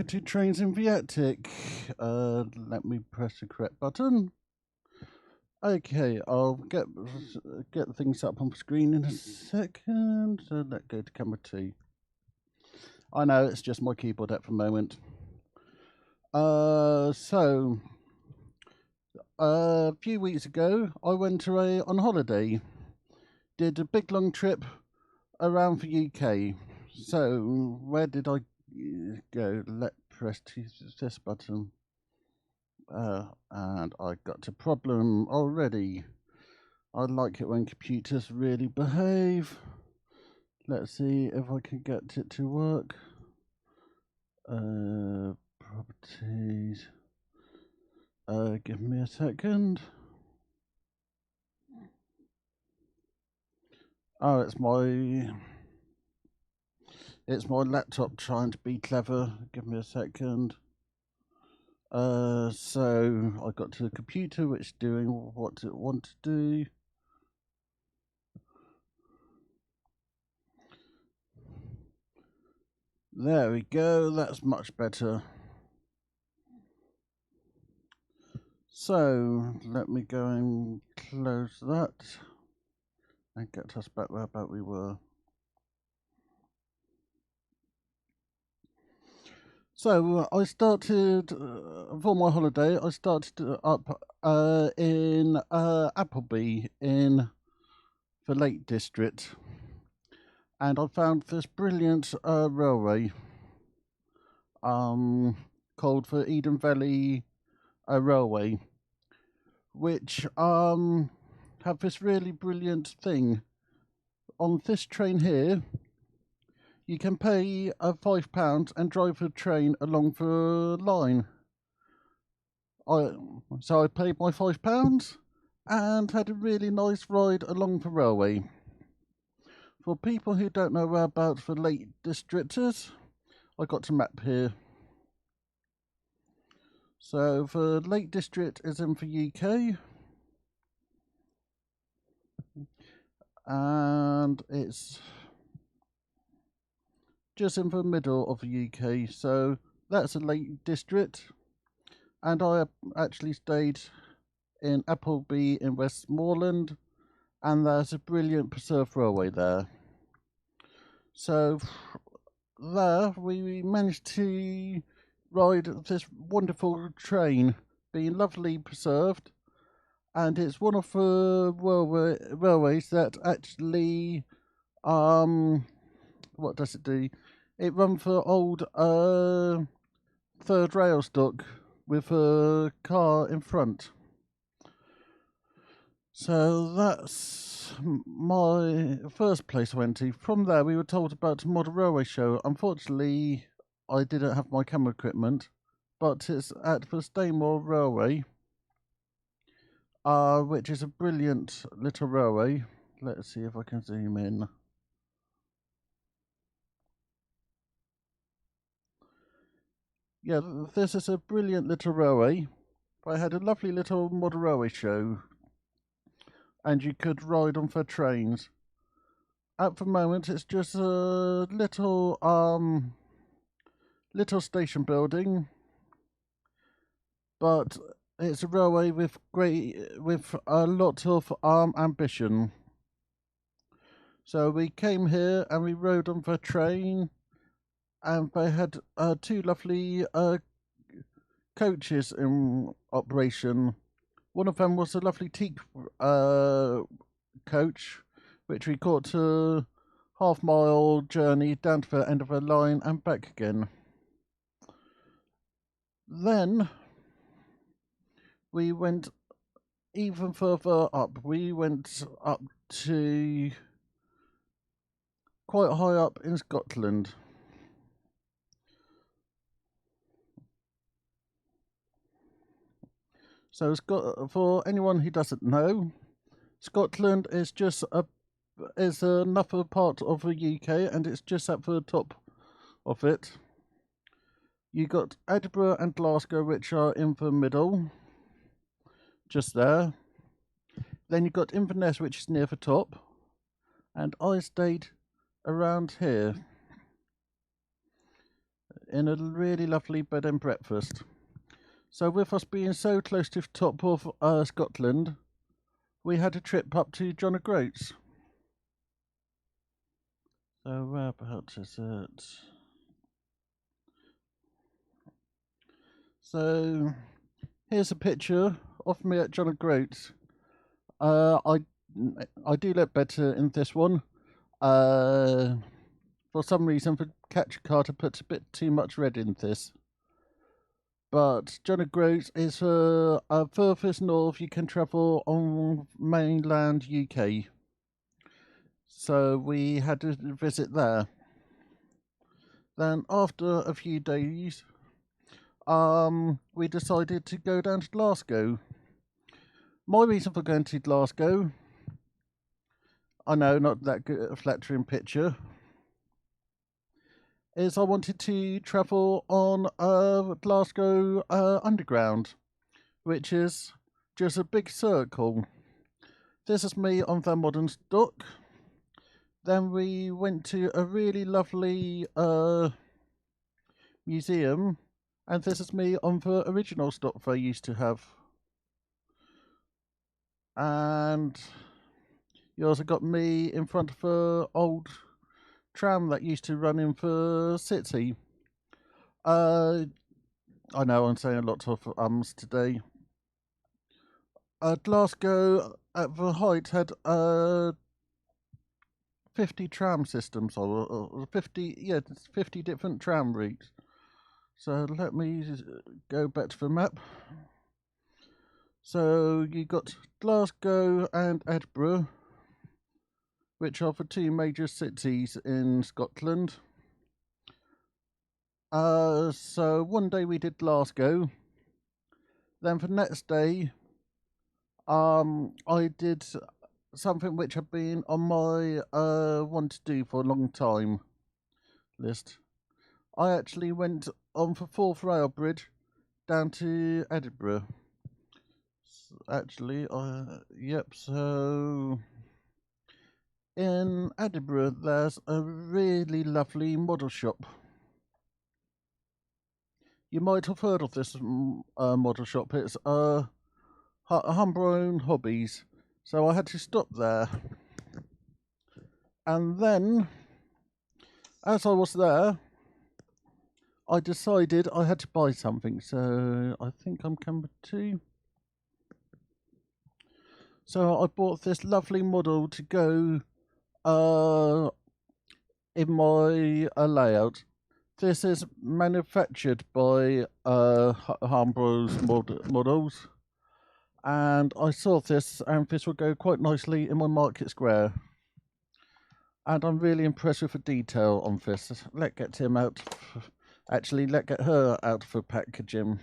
welcome to Trains in Viatic. Let me press the correct button. Okay, I'll get things up on screen in a second. So let's go to camera 2. I know it's just my keyboard at the moment. So a few weeks ago, I went on holiday. Did a big long trip around the UK. So where did I go? Let's press this button. And I got a problem already. I like it when computers really behave. Let's see if I can get it to work. Properties. Give me a second. Oh, it's my laptop trying to be clever. Give me a second. So I got to the computer, which is doing what it wants to do. There we go, that's much better. So let me go and close that and get us back where about we were. So I started for my holiday. I started up in Appleby in the Lake District, and I found this brilliant railway called the Eden Valley Railway, which have this really brilliant thing. On this train here, you can pay £5 and drive the train along the line. So I paid my £5 and had a really nice ride along the railway. For people who don't know about the Lake District is, I got a map here. So the Lake District is in the UK, and it's just in the middle of the UK. So that's the Lake District, and I actually stayed in Appleby in Westmoreland, and there's a brilliant preserved railway there. So there we managed to ride this wonderful train, being lovely preserved, and it's one of the railways that actually what does it do? It runs for old third rail stock with a car in front. So that's my first place I went to. From there, we were told about a model railway show. Unfortunately, I didn't have my camera equipment, but it's at the Staymore Railway, which is a brilliant little railway. Let's see if I can zoom in. Yeah, this is a brilliant little railway. I had a lovely little model railway show, and you could ride on the trains. At the moment, it's just a little station building, but it's a railway with a lot of ambition. So we came here and we rode on the train, and they had two lovely coaches in operation. One of them was a lovely teak coach, which we caught to half-mile journey down to the end of the line and back again. Then we went even further up. We went up to quite high up in Scotland. So for anyone who doesn't know, Scotland is just another part of the UK, and it's just at the top of it. You got Edinburgh and Glasgow, which are in the middle, just there. Then you got Inverness, which is near the top, and I stayed around here in a really lovely bed and breakfast. So with us being so close to the top of Scotland, we had a trip up to John O'Groats. So whereabouts is it? So here's a picture of me at John O'Groats. I do look better in this one. For some reason, for Catch Carter puts a bit too much red in this. But John O'Groats is furthest north you can travel on mainland UK. So we had to visit there. Then after a few days, we decided to go down to Glasgow. My reason for going to Glasgow, I know, not that good a flattering picture, is I wanted to travel on Glasgow Underground, which is just a big circle. This is me on the modern stock. Then we went to a really lovely museum, and this is me on the original stock they used to have. And you also got me in front of the old tram that used to run in the city. I know I'm saying a lot of ums today. Glasgow at the height had 50 tram systems, or 50 different tram routes. So let me go back to the map. So you got Glasgow and Edinburgh, which are the two major cities in Scotland. So one day we did Glasgow. Then the next day, I did something which had been on my want to do for a long time list. I actually went on the Forth Rail Bridge down to Edinburgh. Actually, yep, so in Edinburgh there's a really lovely model shop. You might have heard of this model shop. It's Humber Own Hobbies. So I had to stop there. And then, as I was there, I decided I had to buy something. So I think I'm camera 2. So I bought this lovely model to go in my layout. This is manufactured by Hambros Models, and I saw this, and this will go quite nicely in my market square. And I'm really impressed with the detail on this. Let's get him out. Actually, let's get her out for packaging.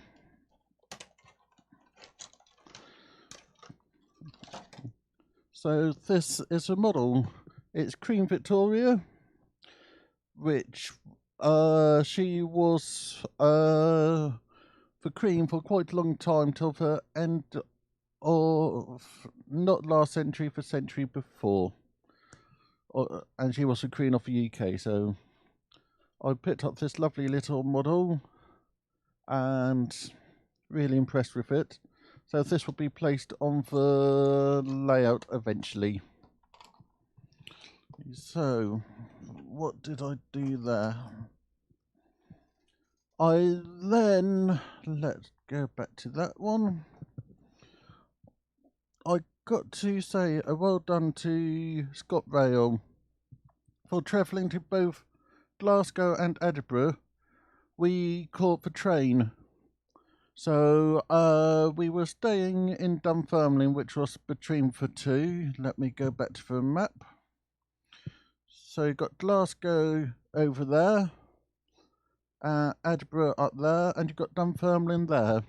So this is a model. It's Queen Victoria, which she was the Queen for quite a long time, till the end of not last century, the century before. And she was the Queen of the UK. So I picked up this lovely little model and really impressed with it. So this will be placed on the layout eventually. So what did I do there? I then, let's go back to that one. I got to say a well done to ScotRail for travelling to both Glasgow and Edinburgh. We caught the train. So we were staying in Dunfermline, which was between the two. Let me go back to the map. So you got Glasgow over there, Edinburgh up there, and you've got Dunfermline there.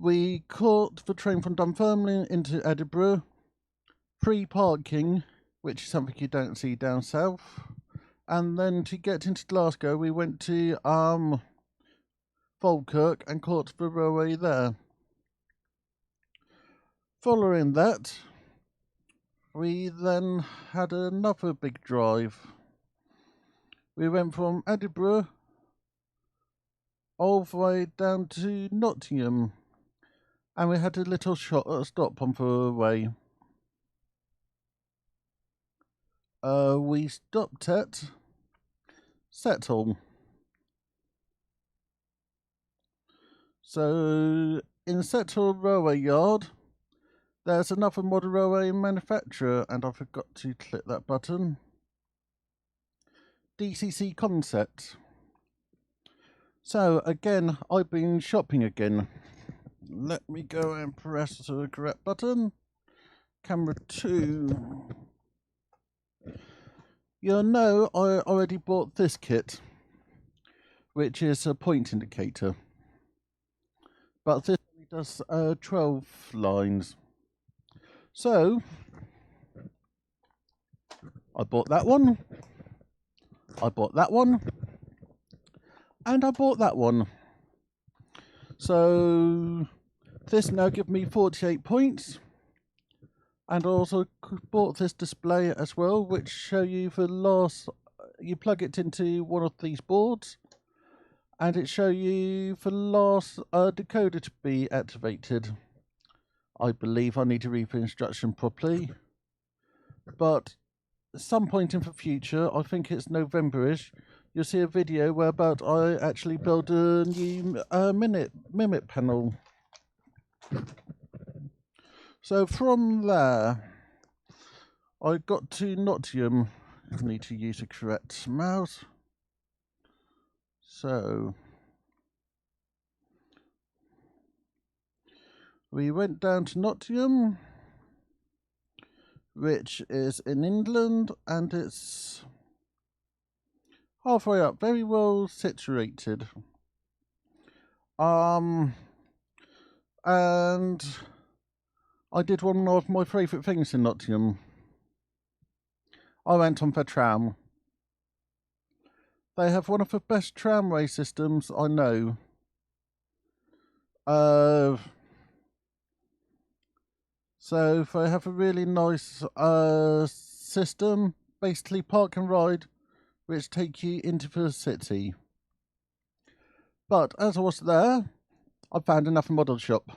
We caught the train from Dunfermline into Edinburgh, free parking, which is something you don't see down south. And then to get into Glasgow, we went to Falkirk and caught the railway there. Following that, we then had another big drive. We went from Edinburgh all the way down to Nottingham, and we had a little stop on the way. We stopped at Settle. So in Settle Railway Yard, there's another model railway manufacturer, and I forgot to click that button. DCC Concept. So again, I've been shopping again. Let me go and press the correct button. Camera 2. You'll know I already bought this kit, which is a point indicator. But this does 12 lines. So, I bought that one, I bought that one, and I bought that one. So, this now gives me 48 points. And I also bought this display as well, which show you the last, you plug it into one of these boards, and it show you the last decoder to be activated. I believe I need to read the instruction properly, but at some point in the future, I think it's November-ish, you'll see a video whereabout I actually build a new Mimit panel. So from there, I got to Nottingham. I need to use the correct mouse. So we went down to Nottingham, which is in England, and it's halfway up, very well situated. And I did one of my favourite things in Nottingham. I went on the tram. They have one of the best tramway systems I know. So they have a really nice system, basically park and ride, which take you into the city. But as I was there, I found another model shop.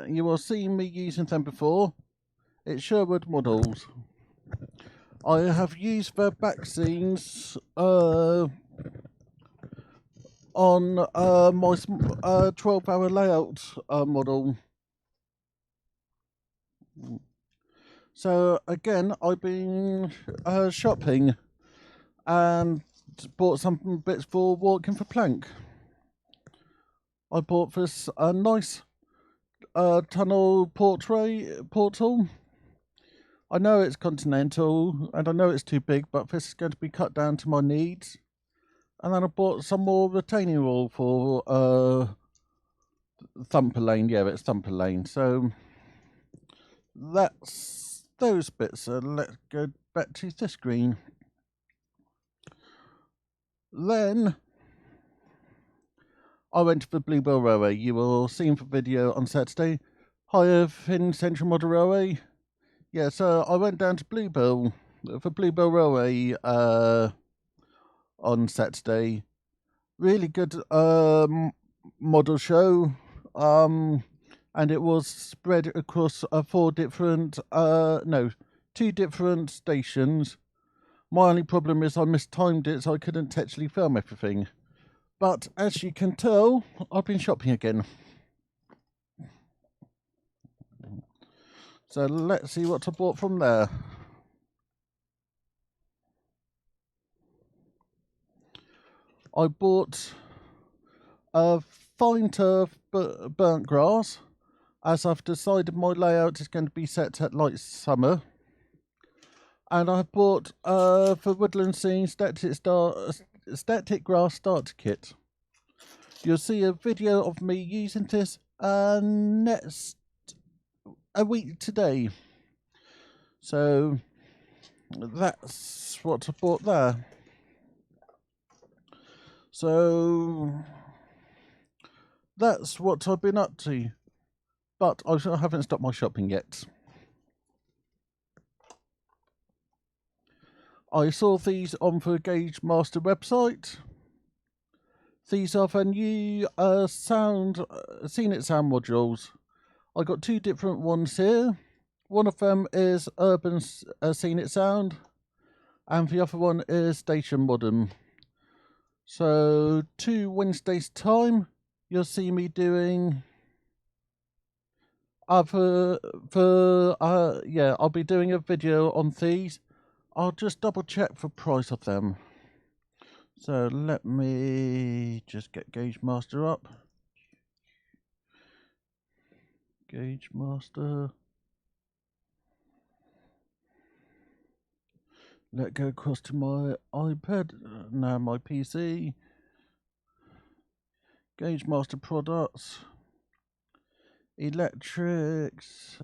You will see me using them before. It's Sherwood Models. I have used their back scenes on my 12-hour layout model. So again, I've been shopping and bought some bits for walking for plank. I bought this nice tunnel portal. I know it's continental and I know it's too big, but this is going to be cut down to my needs. And then I bought some more retaining wall for Thumper Lane. Yeah, it's Thumper Lane. So that's those bits. Let's go back to this screen. Then I went to the Bluebell Railway. You will see in the video on Saturday. Higher Thin Central Model Railway. Yeah, so I went down to Bluebell, the Bluebell Railway on Saturday. Really good model show. And it was spread across two different stations. My only problem is I mistimed it, so I couldn't actually film everything. But as you can tell, I've been shopping again. So let's see what I bought from there. I bought a fine turf burnt grass, as I've decided my layout is going to be set at light summer. And I bought for woodland scene static grass starter kit. You'll see a video of me using this next a week today. So that's what I bought there. So that's what I've been up to. But I haven't stopped my shopping yet. I saw these on the Gauge Master website. These are the new Scenic Sound modules. I got two different ones here. One of them is Urban Scenic Sound, and the other one is Station Modern. So 2 Wednesdays time, you'll see me doing I'll be doing a video on these. I'll just double check the price of them. So let me just get Gauge Master up. Gauge Master. Let go across to my iPad, now my PC. Gauge Master products. Electrics.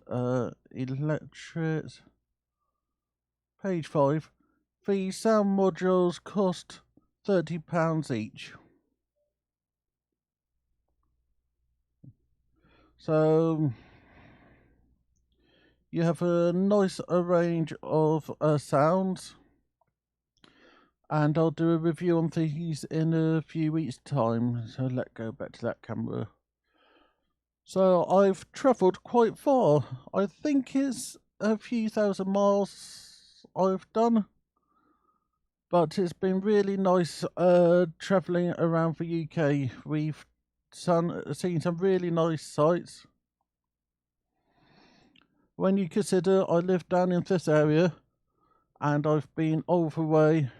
Page 5. These sound modules cost £30 each. So you have a nice range of sounds, and I'll do a review on these in a few weeks' time. So let's go back to that camera. So I've travelled quite far. I think it's a few thousand miles I've done, but it's been really nice travelling around the UK. We've seen some really nice sights. When you consider I live down in this area, and I've been all the way.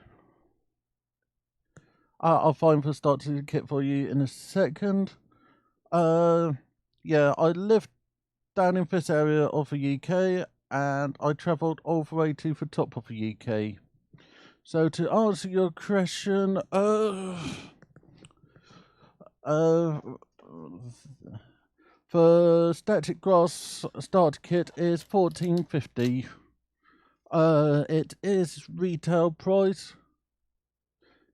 I'll find the starter kit for you in a second. Yeah, I live down in this area of the UK, and I travelled all the way to the top of the UK. So to answer your question, the Static Grass starter kit is £14.50. It is retail price,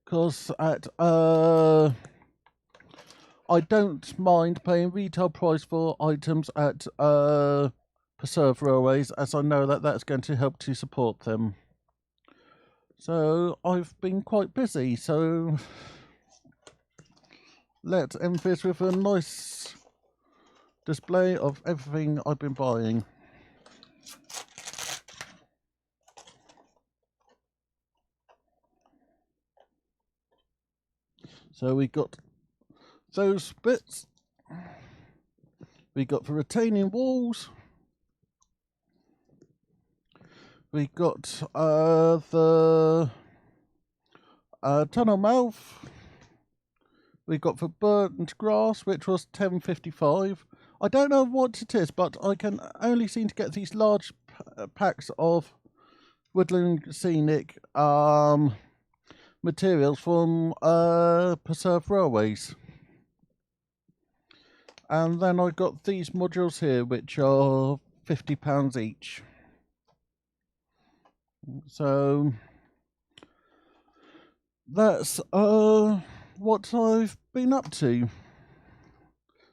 because at I don't mind paying retail price for items at Preserve Railways, as I know that that's going to help to support them. So I've been quite busy, so let's end this with a nice display of everything I've been buying. So we got those bits. We got the retaining walls. We got the tunnel mouth. We got the burnt grass, which was £10.55. I don't know what it is, but I can only seem to get these large packs of Woodland Scenic materials from Preserve Railways. And then I got these modules here, which are £50 each. So that's what I've been up to.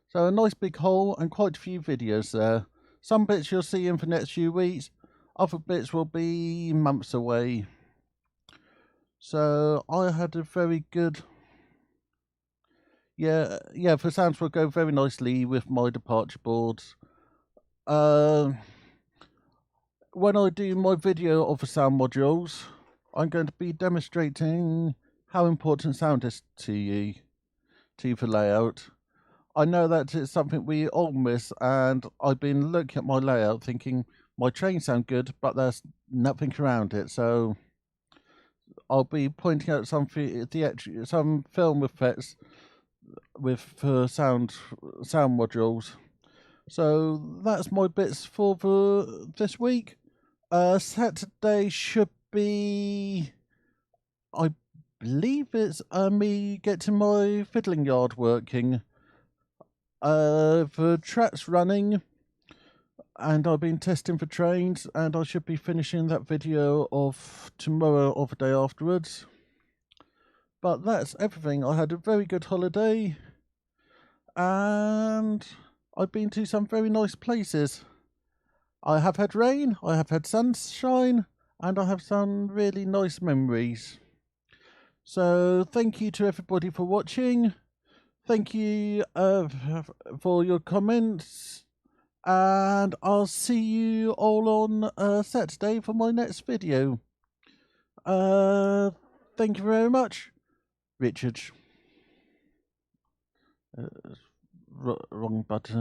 So a nice big haul and quite a few videos there. Some bits you'll see in the next few weeks, other bits will be months away. So I had a very good, yeah, the sounds will go very nicely with my departure boards. When I do my video of the sound modules, I'm going to be demonstrating how important sound is to you, to the layout. I know that it's something we all miss, and I've been looking at my layout thinking my trains sound good, but there's nothing around it. So I'll be pointing out some film effects with sound modules. So that's my bits for this week. Saturday should be, I believe it's me getting my fiddling yard working. The track's running, and I've been testing for trains, and I should be finishing that video of tomorrow or the day afterwards. But that's everything. I had a very good holiday, and I've been to some very nice places. I have had rain, I have had sunshine, and I have some really nice memories. So thank you to everybody for watching. Thank you for your comments, and I'll see you all on Saturday for my next video. Thank you very much, Richard. Wrong button.